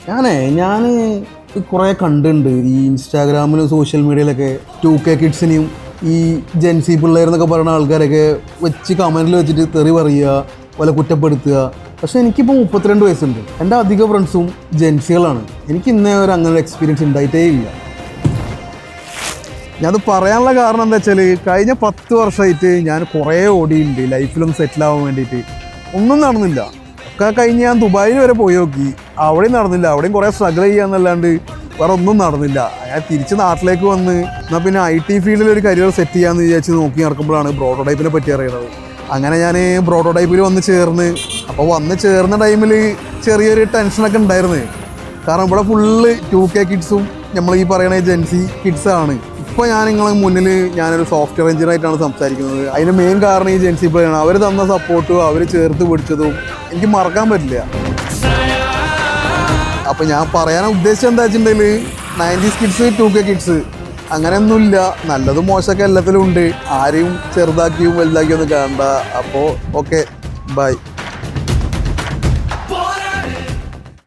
ഞാൻ കുറേ കണ്ടുണ്ട് ഈ ഇൻസ്റ്റാഗ്രാമിലും സോഷ്യൽ മീഡിയയിലൊക്കെ 2K കിഡ്സിനെയും ഈ ജെൻസി പിള്ളേരെന്നൊക്കെ പറയുന്ന ആൾക്കാരൊക്കെ വെച്ച് കമൻറ്റിൽ വെച്ചിട്ട് തെറി പറയുക, പോലെ കുറ്റപ്പെടുത്തുക. പക്ഷേ എനിക്കിപ്പോൾ 32 വയസ്സുണ്ട്. എൻ്റെ അധിക ഫ്രണ്ട്സും ജെൻസികളാണ്. എനിക്ക് ഇന്നേ ഒരു അങ്ങനെ ഒരു എക്സ്പീരിയൻസ് ഉണ്ടായിട്ടേ ഇല്ല. ഞാനത് പറയാനുള്ള കാരണം എന്താ വെച്ചാൽ കഴിഞ്ഞ 10 വർഷമായിട്ട് ഞാൻ കുറേ ഓടിയിട്ടുണ്ട് ലൈഫിലൊന്ന് സെറ്റിലാവാൻ വേണ്ടിയിട്ട്. ഒന്നും നടന്നില്ല. ഒക്കെ കഴിഞ്ഞ് ഞാൻ ദുബായിൽ വരെ പോയി നോക്കി, അവിടെയും നടന്നില്ല. അവിടെയും കുറേ സ്ട്രഗിൾ ചെയ്യാന്നല്ലാണ്ട് വേറെ ഒന്നും നടന്നില്ല. ഞാൻ തിരിച്ച് നാട്ടിലേക്ക് വന്ന് എന്നാൽ പിന്നെ IT ഫീൽഡിൽ ഒരു കരിയർ സെറ്റ് ചെയ്യാമെന്ന് വിചാരിച്ച് നോക്കി നടക്കുമ്പോഴാണ് പ്രോട്ടോടൈപ്പിനെ പറ്റി അറിയുന്നത്. അങ്ങനെ ഞാൻ പ്രോട്ടോടൈപ്പിൽ വന്ന് ചേർന്ന്. അപ്പോൾ വന്ന് ചേർന്ന ടൈമിൽ ചെറിയൊരു ടെൻഷനൊക്കെ ഉണ്ടായിരുന്നു. കാരണം ഇവിടെ ഫുള്ള് 2K കിഡ്സും നമ്മൾ ഈ പറയുന്ന ജെൻസി കിഡ്സാണ്. ഇപ്പോൾ ഞാൻ നിങ്ങളെ മുന്നിൽ ഞാനൊരു സോഫ്റ്റ്വെയർ എഞ്ചിനീയറായിട്ടാണ് സംസാരിക്കുന്നത്. അതിന് മെയിൻ കാരണം ഈ ജെൻസി പ്ലേയാണ്. അവർ തന്ന സപ്പോർട്ടും അവർ ചേർത്ത് പിടിച്ചതും എനിക്ക് മറക്കാൻ പറ്റില്ല. അപ്പോൾ ഞാൻ പറയാൻ ഉദ്ദേശിച്ചത് എന്താ വെച്ചിട്ടുണ്ടെങ്കിൽ 90s കിഡ്സ് 2K കിഡ്സ് അങ്ങനെയൊന്നുമില്ല. നല്ലതും മോശമൊക്കെ എല്ലാത്തിലും ഉണ്ട്. ആരെയും ചെറുതാക്കിയും വലുതാക്കിയും ഒന്നും കാണണ്ട. അപ്പോൾ ഓക്കെ, ബൈ.